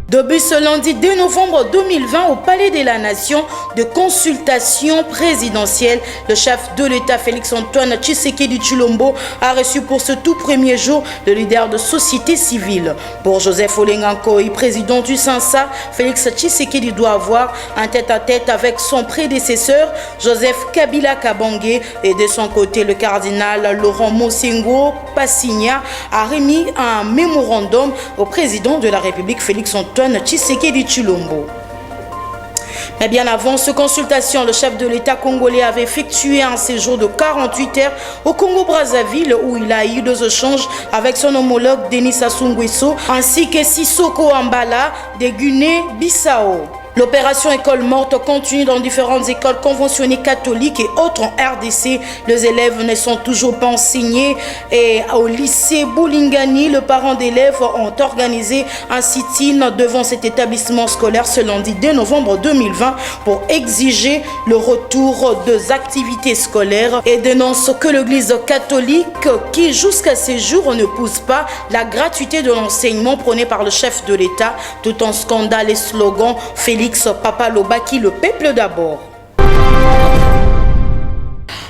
Début ce lundi 2 novembre 2020 au Palais de la Nation de consultation présidentielle, le chef de l'État Félix-Antoine Tshisekedi Tshilombo a reçu pour ce tout premier jour le leader de société civile. Pour Joseph Olenga Nkoyi, président du SANSA, Félix Tshisekedi doit avoir un tête-à-tête avec son prédécesseur Joseph Kabila Kabange, et de son côté le cardinal Laurent Mosengo Passigna a remis un mémorandum au président de la République Félix-Antoine Tshisekedi Tshilombo. Mais bien avant cette consultation, le chef de l'État congolais avait effectué un séjour de 48 heures au Congo-Brazzaville où il a eu deux échanges avec son homologue Denis Sassou Nguesso ainsi que Sissoko Ambala de Guinée-Bissau. L'opération École morte continue dans différentes écoles conventionnées catholiques et autres en RDC. Les élèves ne sont toujours pas enseignés et au lycée Boulingani, les parents d'élèves ont organisé un sit-in devant cet établissement scolaire ce lundi 2 novembre 2020 pour exiger le retour des activités scolaires et dénoncent que l'Église catholique, qui jusqu'à ces jours ne pousse pas la gratuité de l'enseignement prôné par le chef de l'État, tout en scandant les slogans Félix Papa Lobaki, le peuple d'abord.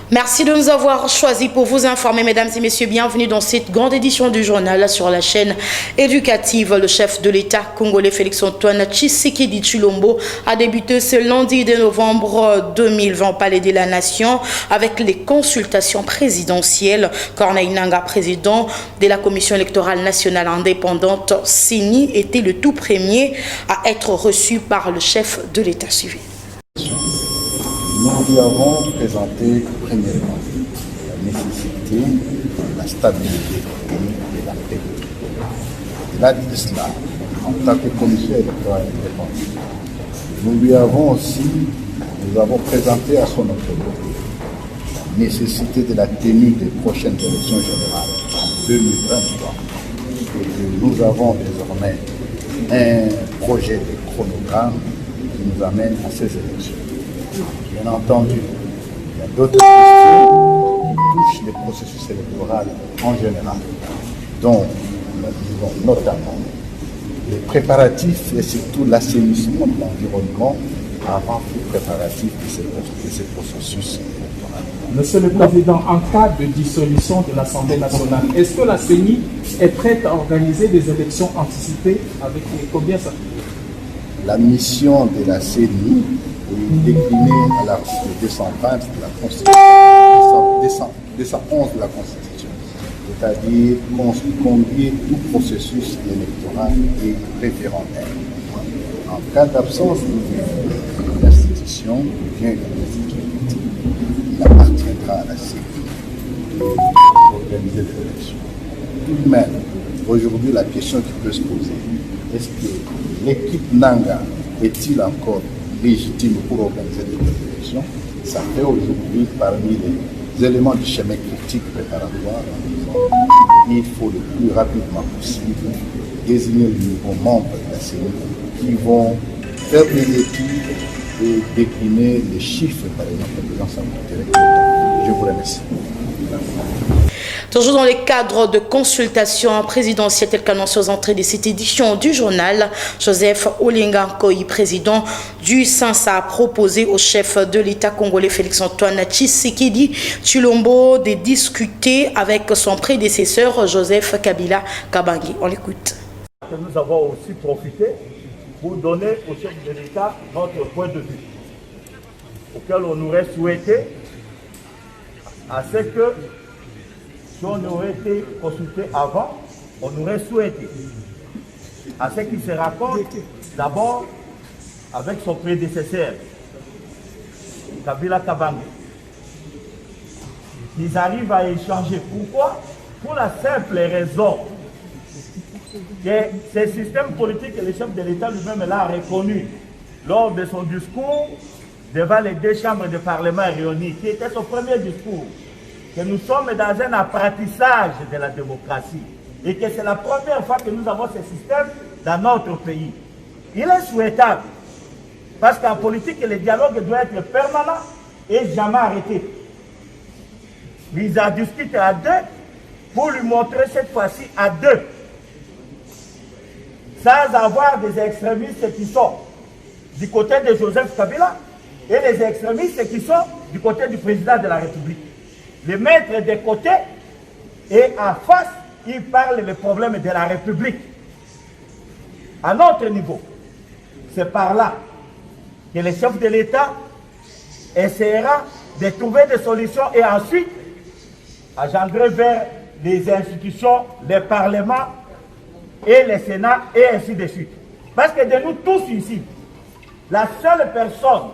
Merci de nous avoir choisis pour vous informer, mesdames et messieurs. Bienvenue dans cette grande édition du journal sur la chaîne éducative. Le chef de l'État congolais Félix-Antoine Tshisekedi Tshilombo a débuté ce lundi 2 novembre 2020 au Palais de la Nation avec les consultations présidentielles. Corneille Nangaa, président de la Commission électorale nationale indépendante, CENI, était le tout premier à être reçu par le chef de l'État. Suivi. Nous lui avons présenté premièrement la nécessité de la stabilité et de la paix. Il a dit cela en tant que commission électorale indépendante. Nous avons présenté à son autorité la nécessité de la tenue des prochaines élections générales en 2023 et que nous avons désormais un projet de chronogramme qui nous amène à ces élections. Bien entendu, il y a d'autres questions qui touchent les processus électoraux en général, dont nous disons notamment les préparatifs et surtout l'assainissement de l'environnement avant tout préparatif de ces processus électoraux. Monsieur le Président, en cas de dissolution de l'Assemblée nationale, est-ce que la CENI est prête à organiser des élections anticipées avec combien ça? La mission de la CENI est déclinée à l'article 220 de la Constitution, 211 de la Constitution, c'est-à-dire conduire tout processus électoral et référendaire. En cas d'absence de l'institution, bien que il appartiendra à la CENI d'organiser des élections. Tout de même, aujourd'hui, la question qui peut se poser, est-ce que l'équipe Nangaa est-il encore légitime pour organiser des élections? Ça fait aujourd'hui parmi les éléments du schéma critique préparatoire. Il faut le plus rapidement possible désigner les nouveaux membres de la CENI qui vont faire des études et décliner les chiffres par exemple de l'ensemble du territoire. Je vous remercie. Toujours dans les cadres de consultation présidentielle telle qu'annoncé aux entrées de cette édition du journal, Joseph Olenga Nkoyi, président du SANSA, a proposé au chef de l'État congolais Félix-Antoine Tshisekedi Tshilombo de discuter avec son prédécesseur Joseph Kabila Kabange. On l'écoute. Nous avons aussi profité pour donner au chef de l'État notre point de vue, auquel on aurait souhaité à ce que si on aurait été consulté avant, on aurait souhaité à ce qu'il se raconte d'abord avec son prédécesseur, Kabila Kabange. Ils arrivent à échanger. Pourquoi? Pour la simple raison que ce système politique que le chef de l'État lui-même l'a reconnu lors de son discours devant les deux chambres de parlement réunies, qui était son premier discours, que nous sommes dans un apprentissage de la démocratie et que c'est la première fois que nous avons ce système dans notre pays. Il est souhaitable, parce qu'en politique, le dialogue doit être permanent et jamais arrêté. Ils en discutent à deux pour lui montrer cette fois-ci à deux sans avoir des extrémistes qui sont du côté de Joseph Kabila et les extrémistes qui sont du côté du président de la République. Les mettre de côté et en face, ils parlent des problèmes de la République. À notre niveau, c'est par là que le chef de l'État essaiera de trouver des solutions et ensuite engendrer vers les institutions, les parlements et le Sénat et ainsi de suite. Parce que de nous tous ici, la seule personne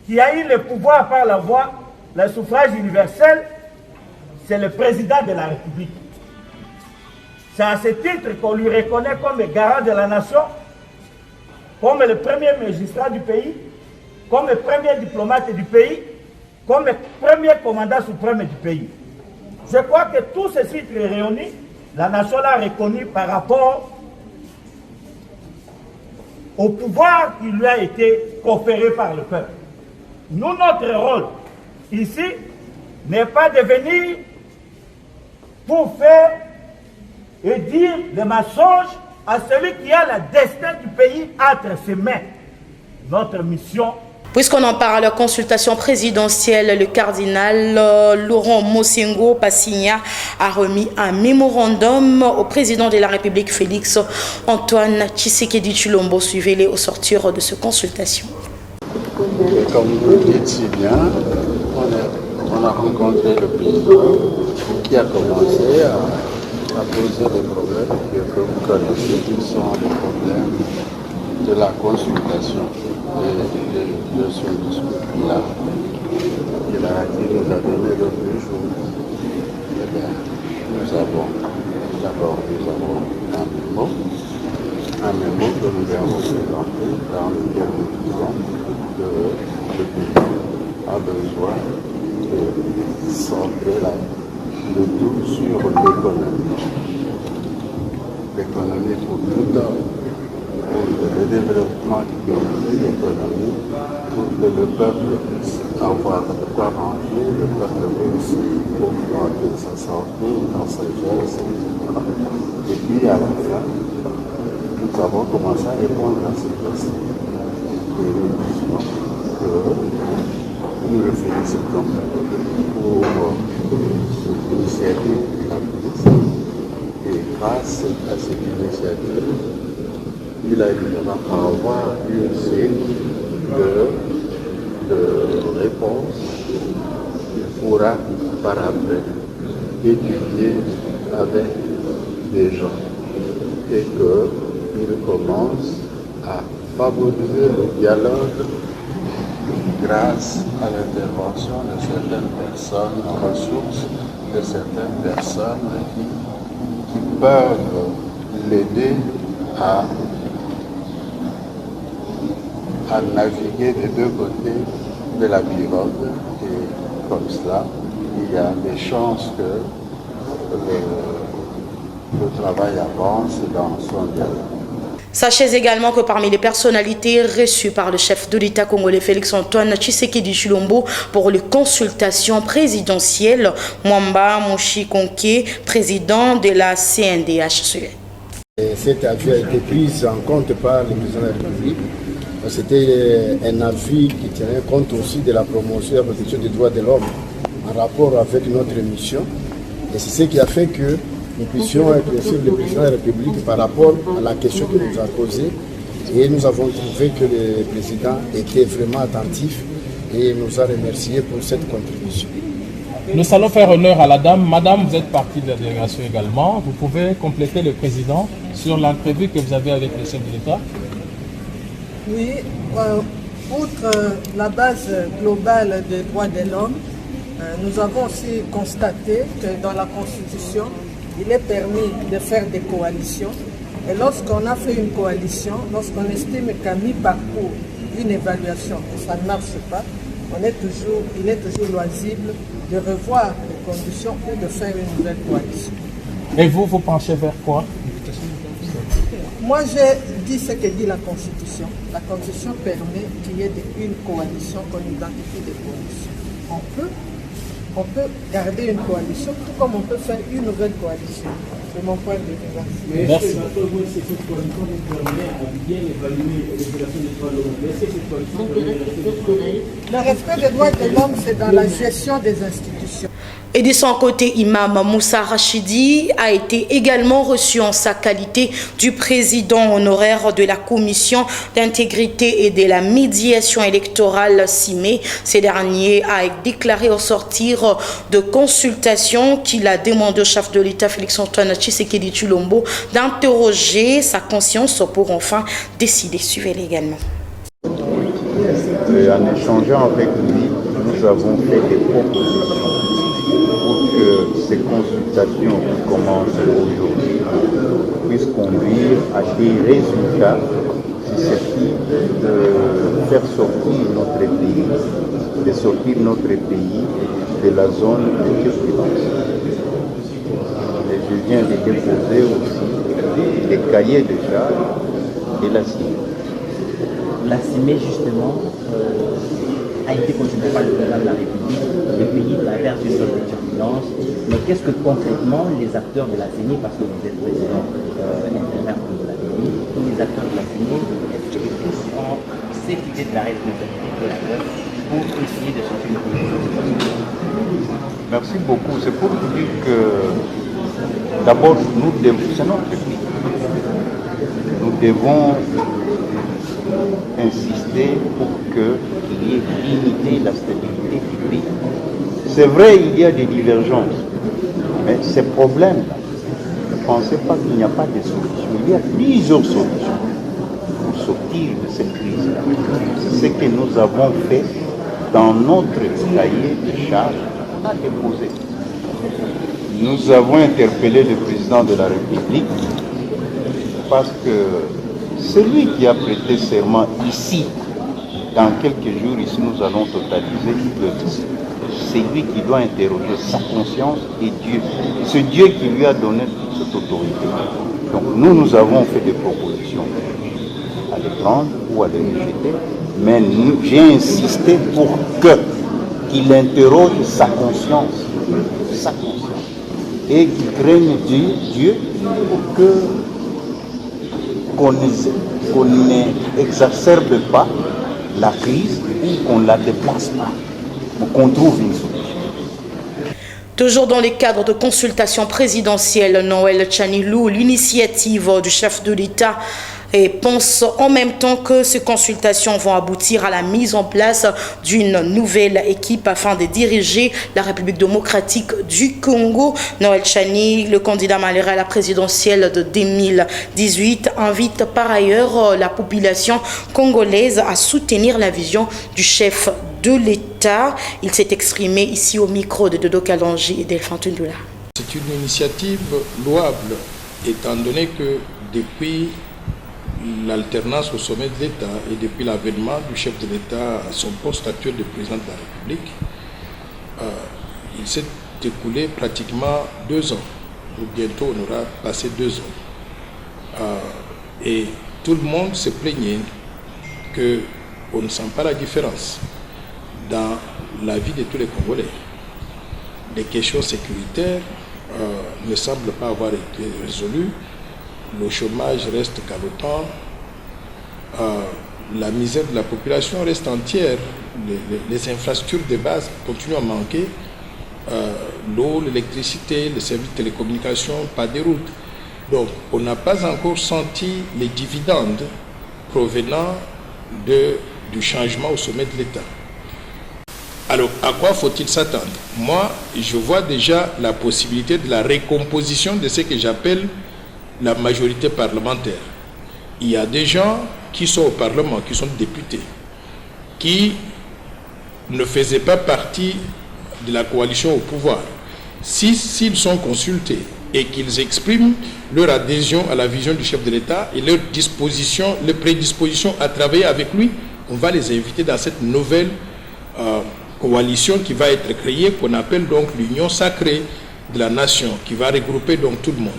qui a eu le pouvoir par la voie, le suffrage universel, c'est le président de la République. C'est à ce titre qu'on lui reconnaît comme le garant de la nation, comme le premier magistrat du pays, comme le premier diplomate du pays, comme le premier commandant suprême du pays. Je crois que tous ces titres réunis, la nation l'a reconnu par rapport au pouvoir qui lui a été conféré par le peuple. Nous, notre rôle ici n'est pas de venir pour faire et dire des mensonges à celui qui a le destin du pays entre ses mains. Notre mission. Puisqu'on en parle, consultation présidentielle, le cardinal Laurent Mosengo Passigna a remis un mémorandum au président de la République Félix Antoine Tshisekedi Tshilombo. Suivez-les au sortir de cette consultation. Et comme vous le dites si bien, on a rencontré le président qui a commencé à poser des problèmes que vous connaissez, qui sont les problèmes de la consultation et de son discours qu'il nous a donné l'autre jour. Eh bien, nous avons un mémo que nous avons présenté dans lequel nous disons que le pays a besoin de centrer le tout sur l'économie. L'économie pour tout l'homme, pour le développement de l'économie, pour que le peuple puisse avoir de quoi manger, le peuple puisse augmenter sa santé, dans sa jeunesse, etc. Et puis à la fin, nous avons commencé à répondre à ces questions. Et nous disons que nous le félicitons pour l'initiative qu'il a prise. Et grâce à cette initiative, il a évidemment avoir une série de réponses qu'il pourra par après étudier avec des gens et qu'il commence à favoriser le dialogue grâce à l'intervention de certaines personnes en ressources, de certaines personnes qui peuvent l'aider à naviguer des deux côtés de la pirogue. Et comme cela, il y a des chances que le travail avance dans son dialogue. Sachez également que parmi les personnalités reçues par le chef de l'État congolais Félix Antoine Tshisekedi Tshilombo pour les consultations présidentielles, Mwamba Mushikonke, président de la CNDH. Cet avis a été pris en compte par le président de la République. C'était un avis qui tenait compte aussi de la promotion et la protection des droits de l'homme en rapport avec notre mission. Et c'est ce qui a fait que nous puissions éclaircir le président de la République par rapport à la question qu'il nous a posée. Et nous avons trouvé que le président était vraiment attentif et nous a remercié pour cette contribution. Nous allons faire honneur à la dame. Madame, vous êtes partie de la délégation également. Vous pouvez compléter le président sur l'entrevue que vous avez avec le chef de l'État. Oui, outre la base globale des droits de l'homme, nous avons aussi constaté que dans la Constitution, il est permis de faire des coalitions. Et lorsqu'on a fait une coalition, lorsqu'on estime qu'à mi-parcours, une évaluation, et ça ne marche pas, il est toujours loisible de revoir les conditions ou de faire une nouvelle coalition. Et vous penchez vers quoi? Moi, j'ai dit ce que dit la Constitution. La Constitution permet qu'il y ait une coalition, qu'on identifie des coalitions. On peut garder une coalition, tout comme on peut faire une nouvelle coalition. C'est mon point de vue. Mais est-ce que d'après vous, est-ce que cette coalition est déterminée à bien évaluer les violations des droits de l'homme? Est-ce que cette coalition Le respect des droits de l'homme, c'est dans la gestion des institutions. Et de son côté, Imam Moussa Rachidi a été également reçu en sa qualité du président honoraire de la Commission d'intégrité et de la médiation électorale CIME. Ce dernier a déclaré au sortir de consultation qu'il a demandé au chef de l'État Félix-Antoine Tshisekedi Tshilombo d'interroger sa conscience pour enfin décider. Suivez-le également. En échangeant avec lui, nous avons fait des propositions pour que ces consultations qui commencent aujourd'hui puissent conduire à des résultats susceptibles de faire sortir notre pays, de la zone de turbulence. Et je viens de déposer aussi des cahiers de charges et la CIME. La CIME, justement, a été considérée par le président de la République. Le pays traverse une zone de turbulence. Mais qu'est-ce que concrètement les acteurs de la CIME, parce que vous êtes président intérimaire de la CIME, tous les acteurs de la CIME, est-ce que tous ont cette idée de la responsabilité de la peur pour essayer de sortir le pays de cette situation? Merci beaucoup. C'est pour vous dire que d'abord, c'est notre pays. Nous devons insister pour qu'il y ait l'unité, la stabilité du pays. C'est vrai, il y a des divergences, mais ces problèmes-là, ne pensez pas qu'il n'y a pas de solution. Il y a plusieurs solutions pour sortir de cette crise-là. C'est ce que nous avons fait dans notre cahier de charges qu'on a déposé. Nous avons interpellé le président de la République parce que celui qui a prêté serment ici, dans quelques jours, ici, nous allons totaliser le liste. C'est lui qui doit interroger sa conscience et Dieu. C'est Dieu qui lui a donné toute cette autorité. Donc nous avons fait des propositions à les prendre ou à les rejeter, mais j'ai insisté pour qu'il interroge sa conscience, et qu'il craigne Dieu pour qu'on n'exacerbe pas la crise ou qu'on ne la déplace pas, pour qu'on trouve une solution. Toujours dans les cadres de consultation présidentielle, Noël Tchani-Loue, l'initiative du chef de l'État et pense en même temps que ces consultations vont aboutir à la mise en place d'une nouvelle équipe afin de diriger la République démocratique du Congo. Noël Tchani, le candidat malheureux à la présidentielle de 2018, invite par ailleurs la population congolaise à soutenir la vision du chef de l'État. Il s'est exprimé ici au micro de Dodo Kalonji et Delphin Tundula. C'est une initiative louable, étant donné que depuis l'alternance au sommet de l'État et depuis l'avènement du chef de l'État à son poste actuel de président de la République, il s'est écoulé pratiquement 2 ans, ou bientôt on aura passé 2 ans. Et tout le monde se plaignait qu'on ne sent pas la différence dans la vie de tous les Congolais. Les questions sécuritaires ne semblent pas avoir été résolues. Le chômage reste calotant, la misère de la population reste entière, les infrastructures de base continuent à manquer, l'eau, l'électricité, les services de télécommunications, pas de routes. Donc on n'a pas encore senti les dividendes provenant du changement au sommet de l'État. Alors, à quoi faut-il s'attendre? Moi, je vois déjà la possibilité de la recomposition de ce que j'appelle la majorité parlementaire. Il y a des gens qui sont au Parlement, qui sont députés, qui ne faisaient pas partie de la coalition au pouvoir. S'ils sont consultés et qu'ils expriment leur adhésion à la vision du chef de l'État et leur prédisposition à travailler avec lui, on va les inviter dans cette nouvelle coalition qui va être créée, qu'on appelle donc l'Union sacrée de la nation, qui va regrouper donc tout le monde.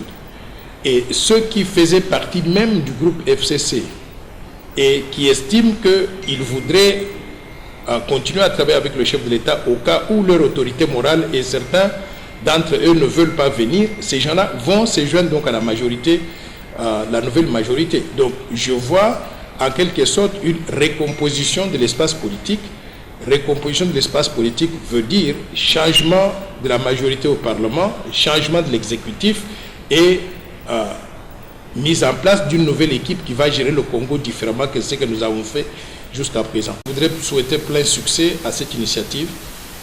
Et ceux qui faisaient partie même du groupe FCC et qui estiment qu'ils voudraient continuer à travailler avec le chef de l'État au cas où leur autorité morale et certains d'entre eux ne veulent pas venir, ces gens-là vont se joindre donc à la majorité, la nouvelle majorité. Donc je vois en quelque sorte une recomposition de l'espace politique. Recomposition de l'espace politique veut dire changement de la majorité au Parlement, changement de l'exécutif et mise en place d'une nouvelle équipe qui va gérer le Congo différemment que ce que nous avons fait jusqu'à présent. Je voudrais souhaiter plein succès à cette initiative.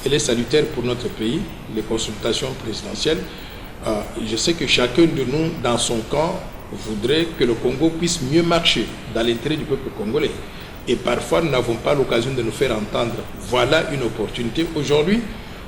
Elle est salutaire pour notre pays, les consultations présidentielles. Je sais que chacun de nous, dans son camp, voudrait que le Congo puisse mieux marcher dans l'intérêt du peuple congolais. Et parfois, nous n'avons pas l'occasion de nous faire entendre. Voilà une opportunité aujourd'hui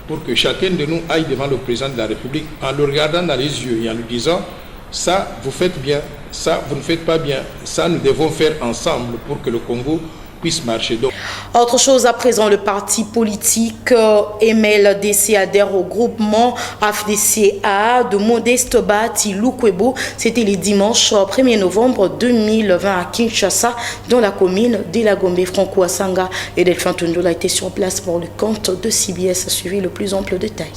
pour que chacun de nous aille devant le président de la République en le regardant dans les yeux et en lui disant « ça, vous faites bien, ça, vous ne faites pas bien, ça, nous devons faire ensemble pour que le Congo puisse marcher. » Donc, autre chose à présent, le parti politique MLDC adhère au groupement AFDCA de Modeste Bahati Lukwebo. C'était le dimanche 1er novembre 2020 à Kinshasa, dans la commune de la Gombe. Franco Asanga et Delphin Tundola étaient sur place pour le compte de CBS. Suivi le plus ample détail.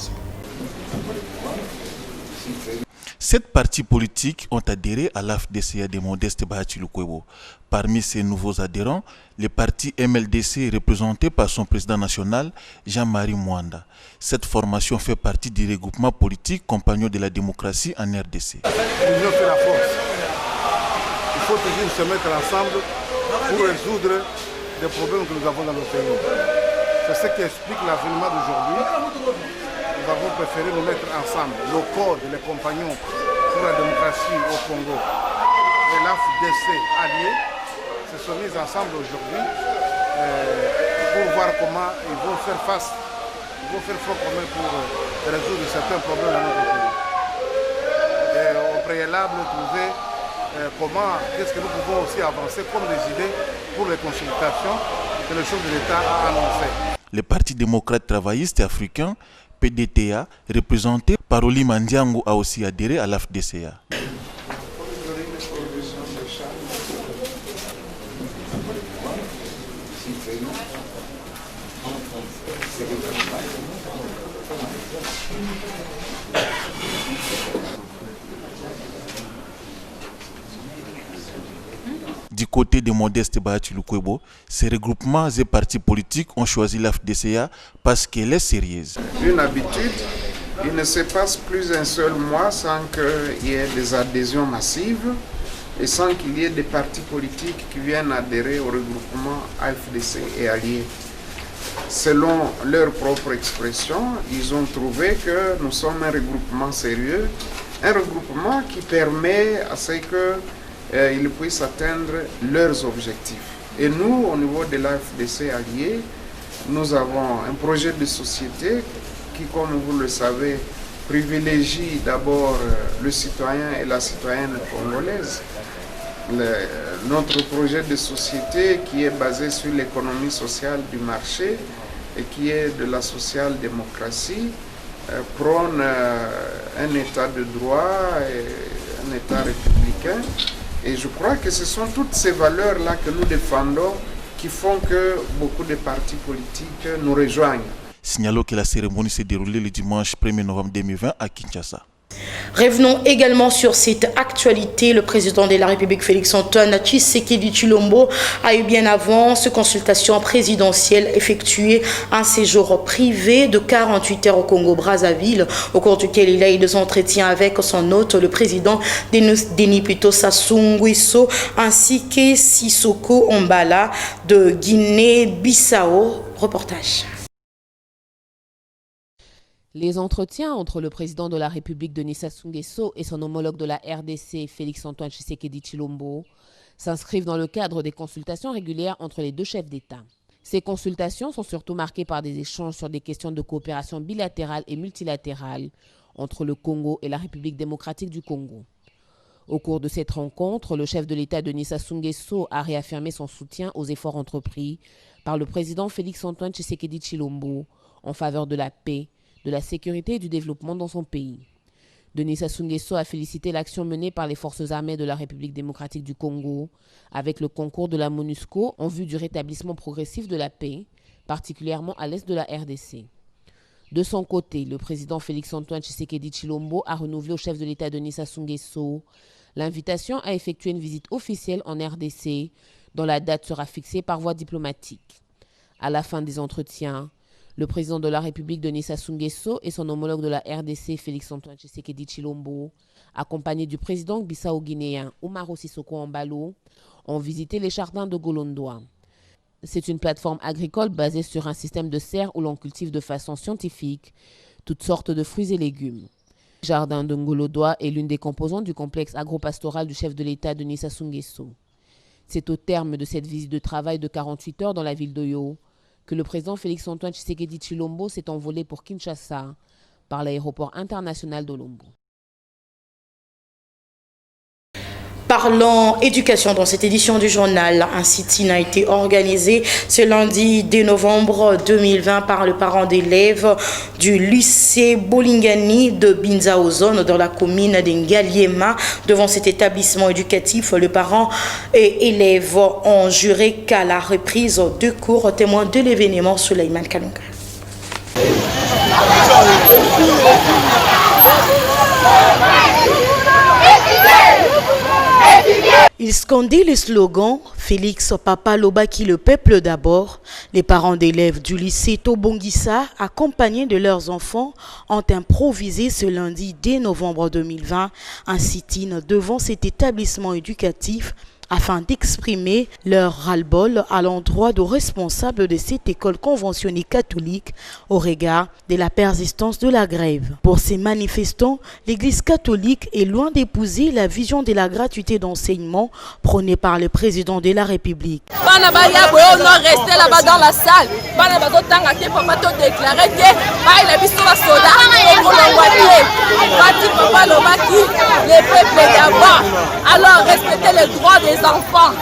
7 partis politiques ont adhéré à l'AFDCA de Modeste Bahati Lukwebo. Parmi ces nouveaux adhérents, le parti MLDC représenté par son président national, Jean-Marie Mwanda. Cette formation fait partie du regroupement politique Compagnons de la démocratie en RDC. L'union fait la force. Il faut toujours se mettre ensemble pour résoudre les problèmes que nous avons dans notre pays. C'est ce qui explique l'avènement d'aujourd'hui. Nous avons préféré nous mettre ensemble. Le code, les compagnons pour la démocratie au Congo et l'AFDC alliés se sont mis ensemble aujourd'hui pour voir comment ils vont faire face, ils vont faire front commun pour résoudre certains problèmes dans notre pays. Et au préalable, trouver comment, qu'est-ce que nous pouvons aussi avancer comme des idées pour les consultations que le chef de l'État a annoncées. Le Parti démocrate travailliste africain, PDTA, représenté par Oli Mandiango, a aussi adhéré à l'AFDCA. Du côté de Modeste Bahati Lukwebo, ces regroupements et partis politiques ont choisi l'AFDCA parce qu'elle est sérieuse. Une habitude, il ne se passe plus un seul mois sans qu'il y ait des adhésions massives et sans qu'il y ait des partis politiques qui viennent adhérer au regroupement AFDC et alliés. Selon leur propre expression, ils ont trouvé que nous sommes un regroupement sérieux, un regroupement qui permet à ce qu'ils puissent atteindre leurs objectifs. Et nous, au niveau de l'AFDC allié, nous avons un projet de société qui, comme vous le savez, privilégie d'abord le citoyen et la citoyenne congolaise. Notre projet de société qui est basé sur l'économie sociale du marché et qui est de la social-démocratie prône un état de droit et un état républicain. Et je crois que ce sont toutes ces valeurs-là que nous défendons qui font que beaucoup de partis politiques nous rejoignent. Signalons que la cérémonie s'est déroulée le dimanche 1er novembre 2020 à Kinshasa. Revenons également sur cette actualité. Le président de la République, Félix-Antoine Tshisekedi Tshilombo, a eu bien avant ce consultation présidentielle effectuée un séjour privé de 48 heures au Congo-Brazzaville, au cours duquel il a eu des entretiens avec son hôte, le président Denis Sassou Nguesso, ainsi que Sissoko Ombala de Guinée-Bissau. Reportage. Les entretiens entre le président de la République Denis Sassou Nguesso et son homologue de la RDC Félix-Antoine Tshisekedi Tshilombo s'inscrivent dans le cadre des consultations régulières entre les deux chefs d'État. Ces consultations sont surtout marquées par des échanges sur des questions de coopération bilatérale et multilatérale entre le Congo et la République démocratique du Congo. Au cours de cette rencontre, le chef de l'État Denis Sassou Nguesso a réaffirmé son soutien aux efforts entrepris par le président Félix-Antoine Tshisekedi Tshilombo en faveur de la paix, de la sécurité et du développement dans son pays. Denis Sassou Nguesso a félicité l'action menée par les forces armées de la République démocratique du Congo avec le concours de la MONUSCO en vue du rétablissement progressif de la paix, particulièrement à l'est de la RDC. De son côté, le président Félix-Antoine Tshisekedi Tshilombo a renouvelé au chef de l'État Denis Sassou Nguesso l'invitation à effectuer une visite officielle en RDC, dont la date sera fixée par voie diplomatique. À la fin des entretiens, le président de la République Denis Sassou Nguesso et son homologue de la RDC Félix-Antoine Tshisekedi Tshilombo, accompagnés du président bissau-guinéen Umaro Sissoko Embalo, ont visité les jardins de Golondoa. C'est une plateforme agricole basée sur un système de serre où l'on cultive de façon scientifique toutes sortes de fruits et légumes. Le jardin de Ngolodoa est l'une des composantes du complexe agropastoral du chef de l'État Denis Sassou Nguesso. C'est au terme de cette visite de travail de 48 heures dans la ville d'Oyo que le président Félix-Antoine Tshisekedi Tshilombo s'est envolé pour Kinshasa par l'aéroport international d'Olombo. Parlons éducation dans cette édition du journal. Un sit-in a été organisé ce lundi 2 novembre 2020 par le parent d'élèves du lycée Bolingani de Binzaozone dans la commune d'Ngaliema. Devant cet établissement éducatif, le parent et élèves ont juré qu'à la reprise de cours, témoin de l'événement, Suleiman Kalunga. Ils scandaient le slogan « Félix Papa Lobaki le peuple d'abord ». Les parents d'élèves du lycée Tobongissa, accompagnés de leurs enfants, ont improvisé ce lundi 2 novembre 2020 un sit-in devant cet établissement éducatif afin d'exprimer leur ras-le-bol à l'endroit de responsables de cette école conventionnée catholique au regard de la persistance de la grève. Pour ces manifestants, l'Église catholique est loin d'épouser la vision de la gratuité d'enseignement prônée par le président de la République. Rester là-bas dans la salle. Alors respectez les droits des enfants.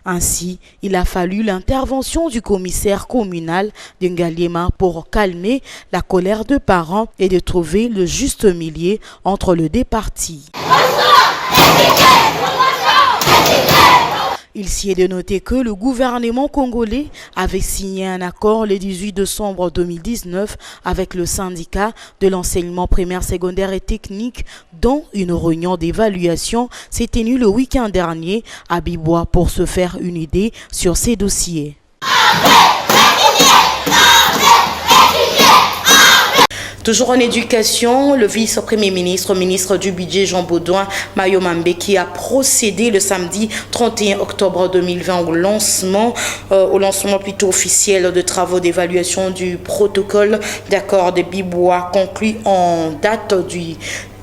Ainsi, il a fallu l'intervention du commissaire communal de Ngaliema pour calmer la colère de parents et de trouver le juste milieu entre les deux parties. Il s'y est de noter que le gouvernement congolais avait signé un accord le 18 décembre 2019 avec le syndicat de l'enseignement primaire, secondaire et technique, dont une réunion d'évaluation s'est tenue le week-end dernier à Bibois pour se faire une idée sur ces dossiers. Toujours en éducation, le vice-premier ministre, ministre du budget Jean Baudouin Mayomambeki a procédé le samedi 31 octobre 2020 au lancement plutôt officiel de travaux d'évaluation du protocole d'accord de Bibois conclu en date du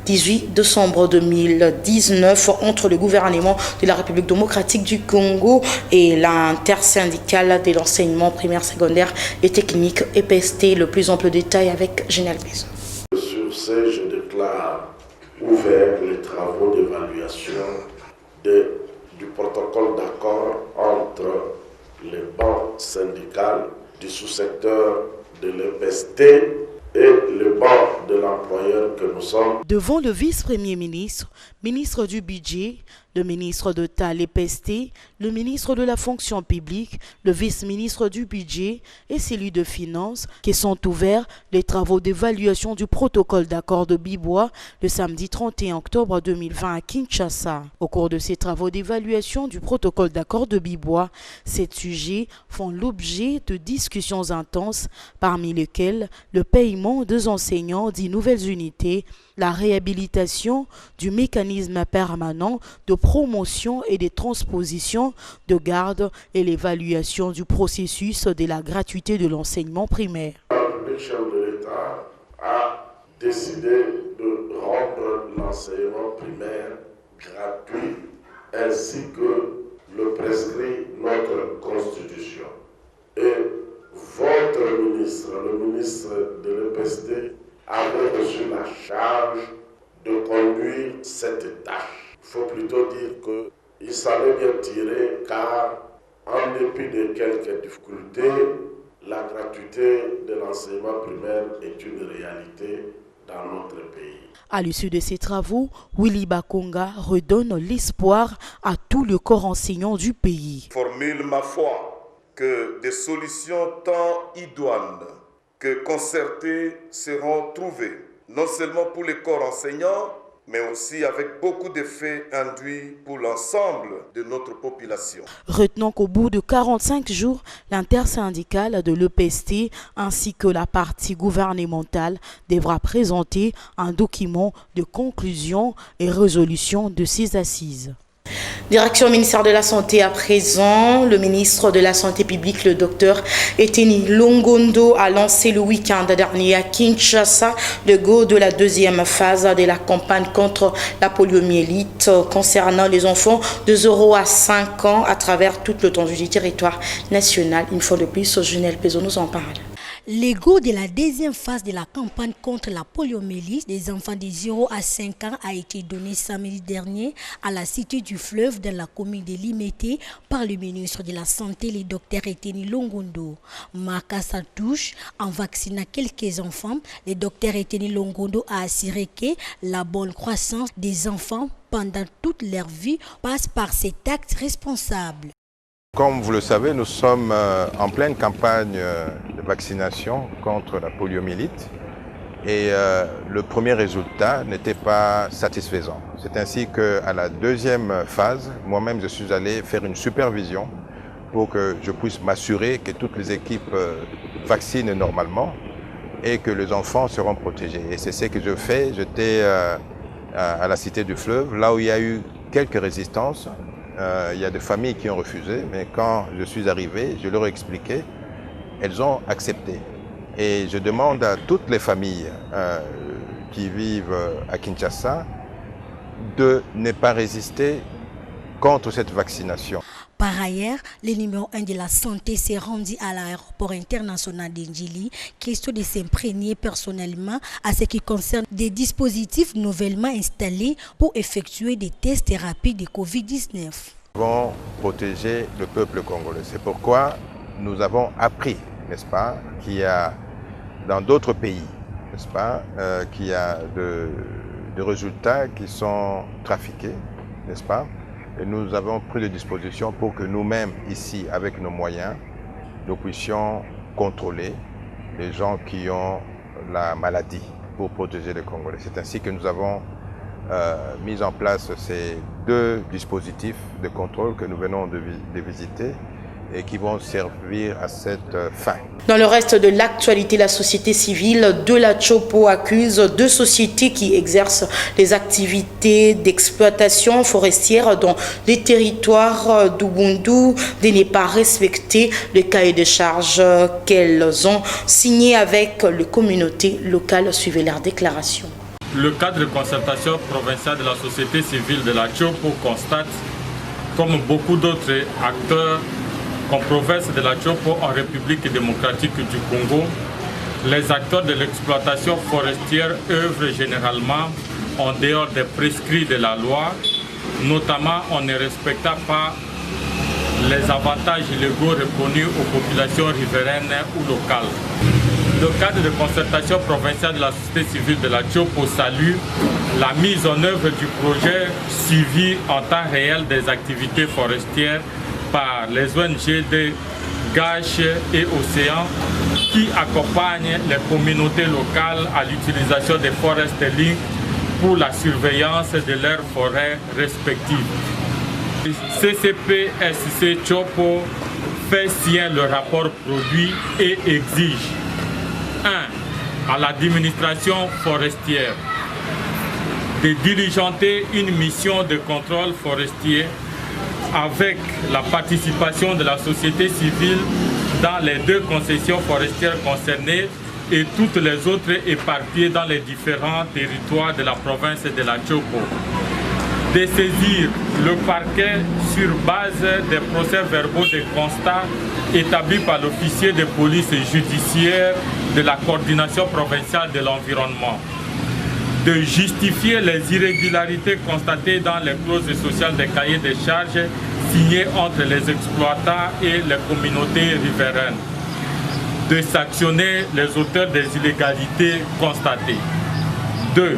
18 décembre 2019 entre le gouvernement de la République démocratique du Congo et l'intersyndicale de l'enseignement primaire, secondaire et technique EPST. Le plus ample détail avec Général Bézon. Sur ce, je déclare ouvert les travaux d'évaluation du protocole d'accord entre les banques syndicales du sous-secteur de l'EPST et le banc de l'employeur que nous sommes. Devant le vice-premier ministre, ministre du budget, le ministre d'État l'EPST, le ministre de la fonction publique, le vice-ministre du budget et celui de finances, qui sont ouverts les travaux d'évaluation du protocole d'accord de Bibois le samedi 31 octobre 2020 à Kinshasa. Au cours de ces travaux d'évaluation du protocole d'accord de Bibois, ces sujets font l'objet de discussions intenses, parmi lesquelles le paiement des enseignants des nouvelles unités, la réhabilitation du mécanisme permanent de promotion et de transposition de garde et l'évaluation du processus de la gratuité de l'enseignement primaire. Le chef de l'État a décidé de rendre l'enseignement primaire gratuit ainsi que le prescrit notre Constitution. Et votre ministre, le ministre de l'EPST, avait reçu la charge de conduire cette tâche. Il faut plutôt dire qu'il s'en est bien tiré car, en dépit de quelques difficultés, la gratuité de l'enseignement primaire est une réalité dans notre pays. À l'issue de ces travaux, Willy Bakonga redonne l'espoir à tout le corps enseignant du pays. Formule ma foi que des solutions tant idoines que concertées seront trouvées, non seulement pour les corps enseignants, mais aussi avec beaucoup d'effets induits pour l'ensemble de notre population. Retenons qu'au bout de 45 jours, l'intersyndicale de l'EPST ainsi que la partie gouvernementale devra présenter un document de conclusion et résolution de ces assises. Direction au ministère de la Santé à présent. Le ministre de la Santé publique, le docteur Eteni Longondo, a lancé le week-end dernier à Kinshasa le go de la deuxième phase de la campagne contre la poliomyélite concernant les enfants de 0 à 5 ans à travers tout le temps du territoire national. Une fois de plus, Junel Pezo nous en parle. Le go de la deuxième phase de la campagne contre la poliomyélite des enfants de 0 à 5 ans a été donné samedi dernier à la Cité du Fleuve dans la commune de Limete par le ministre de la Santé, le docteur Eteni Longondo. Marquant sa touche en vaccinant quelques enfants, le docteur Eteni Longondo a assuré que la bonne croissance des enfants pendant toute leur vie passe par cet acte responsable. Comme vous le savez, nous sommes en pleine campagne de vaccination contre la poliomyélite et le premier résultat n'était pas satisfaisant. C'est ainsi qu'à la deuxième phase, moi-même je suis allé faire une supervision pour que je puisse m'assurer que toutes les équipes vaccinent normalement et que les enfants seront protégés. Et c'est ce que je fais. J'étais à la Cité du Fleuve, là où il y a eu quelques résistances. Il y a des familles qui ont refusé, mais quand je suis arrivé, je leur ai expliqué, elles ont accepté. Et je demande à toutes les familles qui vivent à Kinshasa de ne pas résister contre cette vaccination. Par ailleurs, le numéro 1 de la santé s'est rendu à l'aéroport international d'Indjili, question de s'imprégner personnellement à ce qui concerne des dispositifs nouvellement installés pour effectuer des tests rapides de Covid-19. Nous devons protéger le peuple congolais. C'est pourquoi nous avons appris, n'est-ce pas, qu'il y a dans d'autres pays, n'est-ce pas, qu'il y a de résultats qui sont trafiqués, n'est-ce pas? Et nous avons pris des dispositions pour que nous-mêmes, ici, avec nos moyens, nous puissions contrôler les gens qui ont la maladie pour protéger les Congolais. C'est ainsi que nous avons mis en place ces deux dispositifs de contrôle que nous venons de visiter et qui vont servir à cette fin. Dans le reste de l'actualité, la société civile de la Chopo accuse deux sociétés qui exercent des activités d'exploitation forestière dans les territoires d'Ubundu de ne pas respecter le cahier de charges qu'elles ont signé avec les communautés locales. Suivez leur déclaration. Le cadre de concertation provinciale de la société civile de la Chopo constate, comme beaucoup d'autres acteurs en province de la Chopo en République démocratique du Congo, les acteurs de l'exploitation forestière œuvrent généralement en dehors des prescrits de la loi, notamment en ne respectant pas les avantages légaux reconnus aux populations riveraines ou locales. Le cadre de concertation provinciale de la société civile de la Chopo salue la mise en œuvre du projet suivi en temps réel des activités forestières par les ONG de Gâche et Océan qui accompagnent les communautés locales à l'utilisation des forest link pour la surveillance de leurs forêts respectives. CCP-SC Chopo fait signer le rapport produit et exige 1. À l'administration forestière de diligenter une mission de contrôle forestier avec la participation de la société civile dans les deux concessions forestières concernées et toutes les autres éparpillées dans les différents territoires de la province de la Chopo. De saisir le parquet sur base des procès-verbaux de constat établis par l'officier de police judiciaire de la coordination provinciale de l'environnement. De justifier les irrégularités constatées dans les clauses sociales des cahiers de charges signés entre les exploitants et les communautés riveraines. De sanctionner les auteurs des illégalités constatées. 2.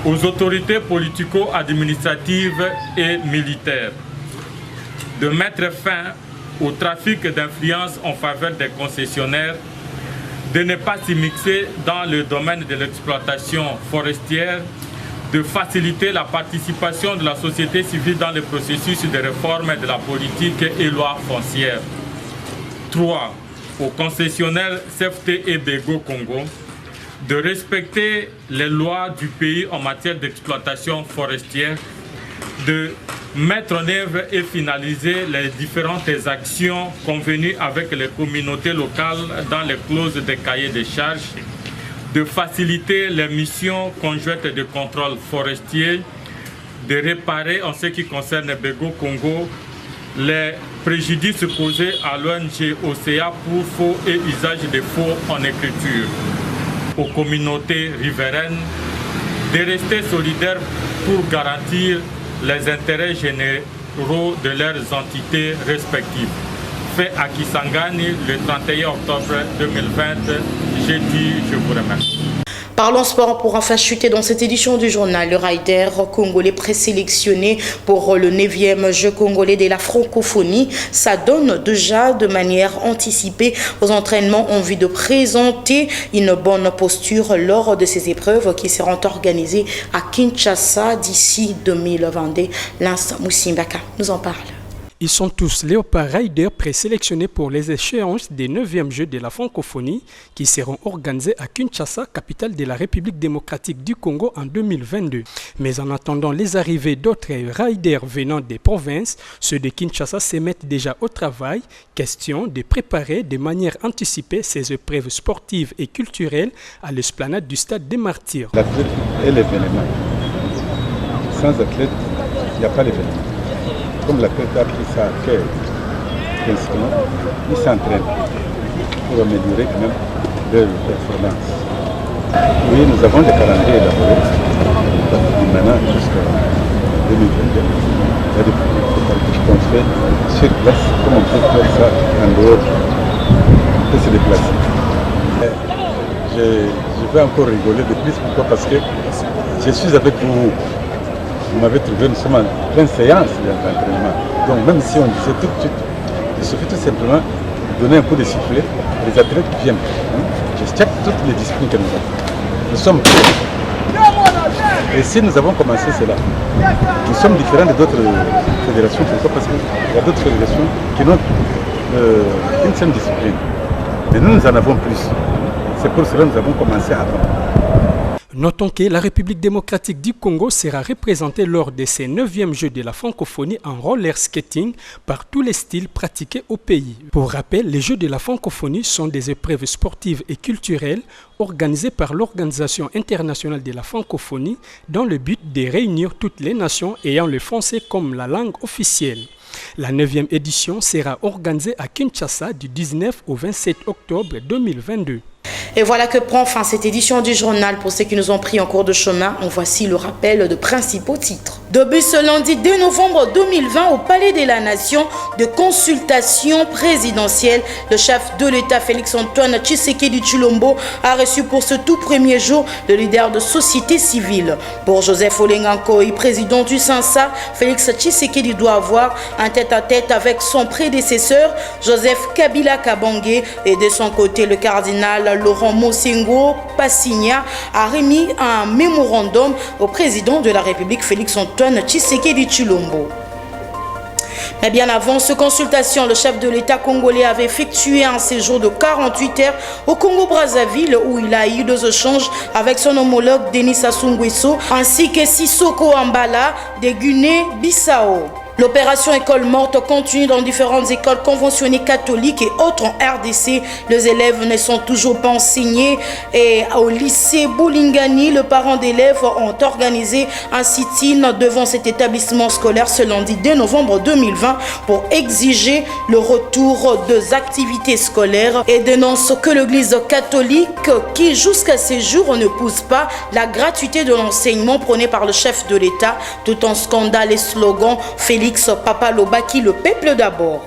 Aux autorités politico-administratives et militaires de mettre fin au trafic d'influence en faveur des concessionnaires, de ne pas s'immiscer dans le domaine de l'exploitation forestière, de faciliter la participation de la société civile dans le processus de réforme de la politique et loi foncière. 3. Aux concessionnaires CFT et Bego Congo de respecter les lois du pays en matière d'exploitation forestière, de mettre en œuvre et finaliser les différentes actions convenues avec les communautés locales dans les clauses des cahiers de charges, de faciliter les missions conjointes de contrôle forestier, de réparer en ce qui concerne Bego Congo les préjudices causés à l'ONG OCA pour faux et usage de faux en écriture, aux communautés riveraines de rester solidaires pour garantir les intérêts généraux de leurs entités respectives. Fait à Kisangani le 31 octobre 2020, jeudi, je vous remercie. Parlons sport pour enfin chuter dans cette édition du journal. Le rider congolais présélectionné pour le 9e jeu congolais de la francophonie s'adonne déjà de manière anticipée aux entraînements en vue de présenter une bonne posture lors de ces épreuves qui seront organisées à Kinshasa d'ici 2022. Lance Moussimbaka nous en parle. Ils sont tous Léopard Riders présélectionnés pour les échéances des 9e Jeux de la francophonie qui seront organisés à Kinshasa, capitale de la République démocratique du Congo en 2022. Mais en attendant les arrivées d'autres riders venant des provinces, ceux de Kinshasa se mettent déjà au travail. Question de préparer de manière anticipée ces épreuves sportives et culturelles à l'esplanade du Stade des Martyrs. L'athlète est l'événement. Sans athlète, il n'y a pas d'événement. Comme l'athlète a pris ça à cœur, principalement, il s'entraîne pour améliorer quand même leur performance. Oui, nous avons des calendriers élaborés, maintenant jusqu'à 2022. Il y a des préparatifs qu'on fait sur place, comme on peut faire ça en dehors de se déplacer. Je vais encore rigoler de plus, pourquoi? Parce que je suis avec vous. Vous m'avez trouvé, nous sommes en pleine séance d'entraînement. Donc même si on disait tout de suite, il suffit tout simplement de donner un coup de sifflet, les athlètes viennent. Je check toutes les disciplines que nous avons. Nous sommes prêts. Et si nous avons commencé cela, nous sommes différents de d'autres fédérations. Pourquoi? Parce qu'il y a d'autres fédérations qui n'ont qu'une seule discipline. Mais nous en avons plus. C'est pour cela que nous avons commencé avant. Notons que la République démocratique du Congo sera représentée lors de ces 9e Jeux de la francophonie en roller skating par tous les styles pratiqués au pays. Pour rappel, les Jeux de la francophonie sont des épreuves sportives et culturelles organisées par l'Organisation internationale de la francophonie dans le but de réunir toutes les nations ayant le français comme la langue officielle. La 9e édition sera organisée à Kinshasa du 19 au 27 octobre 2022. Et voilà que prend fin cette édition du journal. Pour ceux qui nous ont pris en cours de chemin, en voici le rappel de principaux titres. Début ce lundi 2 novembre 2020 au Palais de la Nation de consultation présidentielle, le chef de l'État Félix-Antoine Tshisekedi Tshilombo a reçu pour ce tout premier jour le leader de société civile. Pour Joseph Olenga-Nkoy, président du SANSA, Félix Tshisekedi doit avoir un tête-à-tête avec son prédécesseur Joseph Kabila Kabange et de son côté le cardinal Laurent Mosengo Passigna a remis un mémorandum au président de la République Félix-Antoine Tshisekedi Tshilombo. Mais bien avant cette consultation, le chef de l'État congolais avait effectué un séjour de 48 heures au Congo-Brazzaville où il a eu 2 échanges avec son homologue Denis Sassou Nguesso ainsi que Sissoko Ambala de Guinée-Bissau. L'opération École morte continue dans différentes écoles conventionnées catholiques et autres en RDC. Les élèves ne sont toujours pas enseignés et au lycée Boulingani, les parents d'élèves ont organisé un sit-in devant cet établissement scolaire ce lundi 2 novembre 2020 pour exiger le retour des activités scolaires et dénoncent que l'Église catholique, qui jusqu'à ces jours ne pousse pas la gratuité de l'enseignement prôné par le chef de l'État, tout en scandale et slogan Félix Papa Lobaki, le peuple d'abord.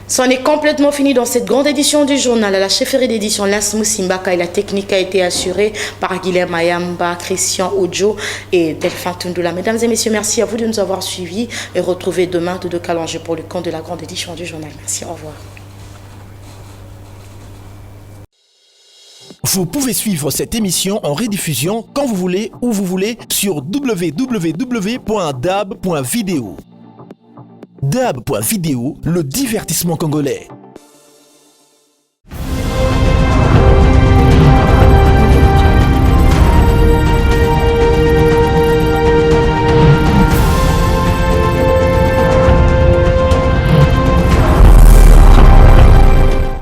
C'en est complètement fini dans cette grande édition du journal. À la chefferie d'édition, Lance Moussimbaka, et la technique a été assurée par Guilherme Mayamba, Christian Ojo et Delphin Tundula. Mesdames et messieurs, merci à vous de nous avoir suivis et retrouvez demain Dodo Kalangé pour le compte de la grande édition du journal. Merci, au revoir. Vous pouvez suivre cette émission en rediffusion quand vous voulez, où vous voulez, sur www.dab.video. Dab.video, le divertissement congolais.